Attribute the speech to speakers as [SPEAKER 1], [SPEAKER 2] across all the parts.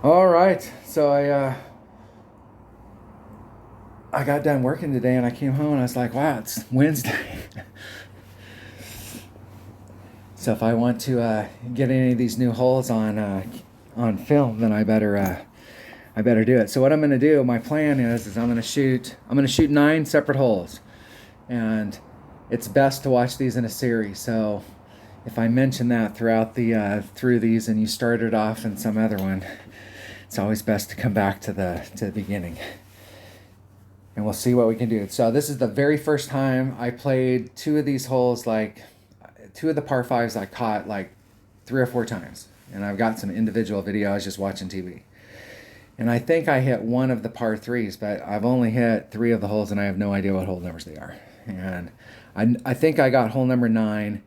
[SPEAKER 1] All right, so I got done working today, and I came home and I was like, wow, it's Wednesday. So if I want to get any of these new holes on film, then I better do it. So what I'm going to do, my plan is I'm going to shoot 9 separate holes, and it's best to watch these in a series. So if I mention that throughout through these, and you started off in some other one, it's always best to come back to the beginning, and we'll see what we can do. So this is the very first time I played two of these holes, like two of the par fives I caught like 3 or 4 times, and I've got some individual video. I was just watching TV, and I think I hit one of the par threes, but I've only hit 3 of the holes, and I have no idea what hole numbers they are. And I think I got hole number 9,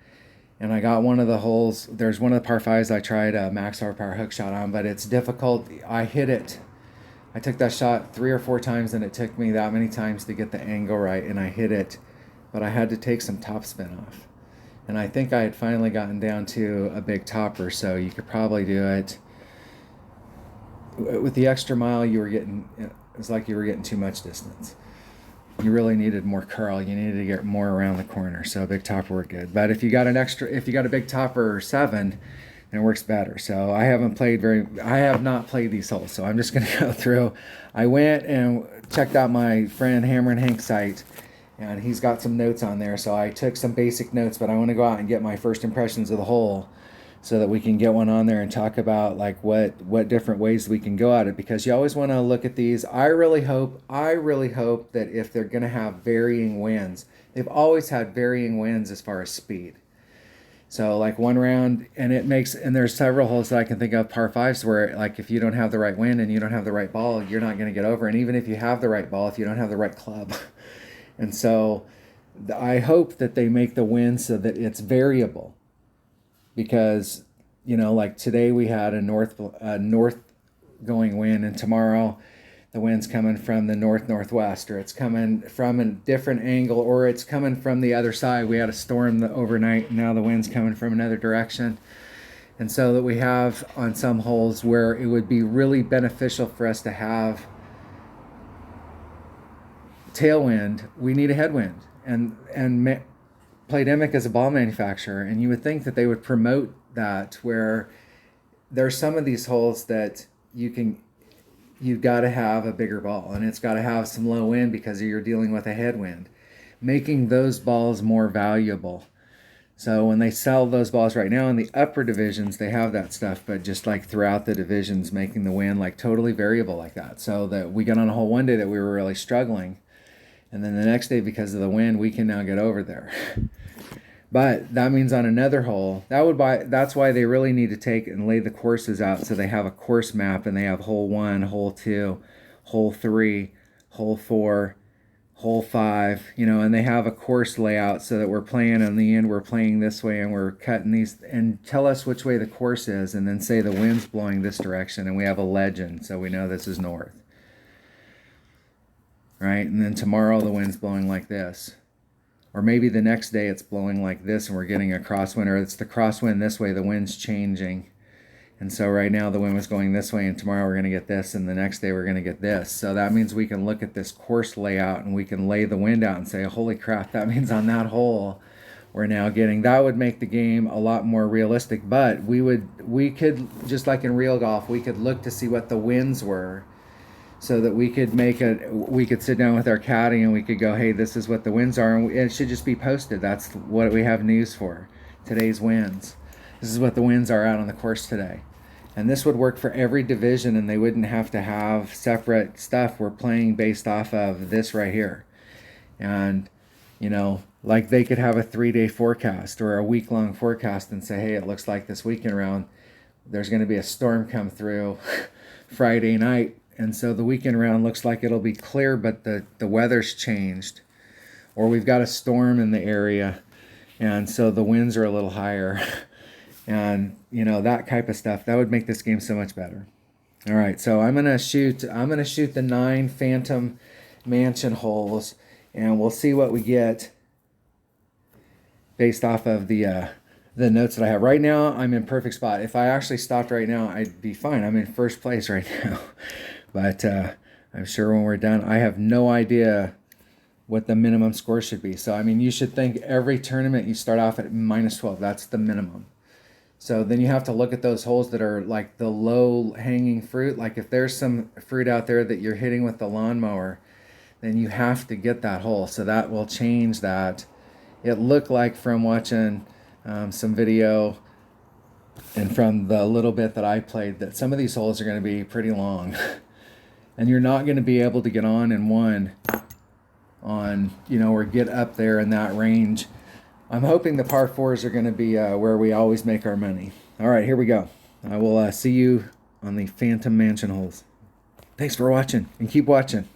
[SPEAKER 1] and I got one of the holes. There's one of the par fives I tried a max horsepower hook shot on, but it's difficult. I hit it. I took that shot 3 or 4 times, and it took me that many times to get the angle right, and I hit it, but I had to take some topspin off. And I think I had finally gotten down to a big topper, so you could probably do it. With the extra mile, it was like you were getting too much distance. You really needed more curl. You needed to get more around the corner, so a big topper worked good. But if you got a big topper 7, then it works better. So I have not played these holes, so I'm just going to go through. I went and checked out my friend Hammer and Hank's site, and he's got some notes on there. So I took some basic notes, but I want to go out and get my first impressions of the hole, so that we can get one on there and talk about like what different ways we can go at it, because you always want to look at these. I really hope that if they're going to have varying winds, they've always had varying winds as far as speed. So like one round, and there's several holes that I can think of, par fives, where like if you don't have the right wind and you don't have the right ball, you're not going to get over. And even if you have the right ball, if you don't have the right club, and so I hope that they make the wind so that it's variable, because like today we had a north going wind, and tomorrow the wind's coming from the north northwest, or it's coming from a different angle, or it's coming from the other side. We had a storm overnight, and now the wind's coming from another direction. And so that we have on some holes where it would be really beneficial for us to have tailwind, we need a headwind. And Playdemic is a ball manufacturer, and you would think that they would promote that, where there's some of these holes that you've got to have a bigger ball, and it's got to have some low wind because you're dealing with a headwind, making those balls more valuable. So when they sell those balls right now in the upper divisions, they have that stuff, but just like throughout the divisions, making the wind like totally variable like that. So that we got on a hole one day that we were really struggling, and then the next day, because of the wind, we can now get over there. But that means on another hole, that's why they really need to take and lay the courses out, so they have a course map, and they have hole 1, hole 2, hole 3, hole 4, hole 5, and they have a course layout, so that we're playing in the end, we're playing this way, and we're cutting these, and tell us which way the course is, and then say the wind's blowing this direction, and we have a legend, so we know this is north. Right? And then tomorrow the wind's blowing like this. Or maybe the next day it's blowing like this, and we're getting a crosswind, or it's the crosswind this way, the wind's changing. And so right now the wind was going this way, and tomorrow we're going to get this, and the next day we're going to get this. So that means we can look at this course layout, and we can lay the wind out and say, holy crap, that means on that hole we're now getting. That would make the game a lot more realistic. But we could, just like in real golf, we could look to see what the winds were, so that we could sit down with our caddy, and we could go, hey, this is what the winds are, and it should just be posted. That's what we have news for. Today's winds. This is what the winds are out on the course today. And this would work for every division, and they wouldn't have to have separate stuff. We're playing based off of this right here. And, like they could have a 3-day forecast or a week-long forecast and say, hey, it looks like this weekend round there's going to be a storm come through Friday night. And so the weekend round looks like it'll be clear, but the weather's changed. Or we've got a storm in the area, and so the winds are a little higher. And, that type of stuff. That would make this game so much better. All right, so I'm gonna shoot the 9 Phantom Mansion holes, and we'll see what we get based off of the notes that I have. Right now, I'm in perfect spot. If I actually stopped right now, I'd be fine. I'm in first place right now. But I'm sure when we're done, I have no idea what the minimum score should be. So, I mean, you should think every tournament you start off at minus 12. That's the minimum. So then you have to look at those holes that are like the low hanging fruit. Like if there's some fruit out there that you're hitting with the lawnmower, then you have to get that hole. So that will change that. It looked like from watching some video and from the little bit that I played that some of these holes are going to be pretty long. And you're not going to be able to get on in one on, you know, or get up there in that range. I'm hoping the par fours are going to be where we always make our money. All right, here we go. I will see you on the Phantom Mansion holes. Thanks for watching, and keep watching.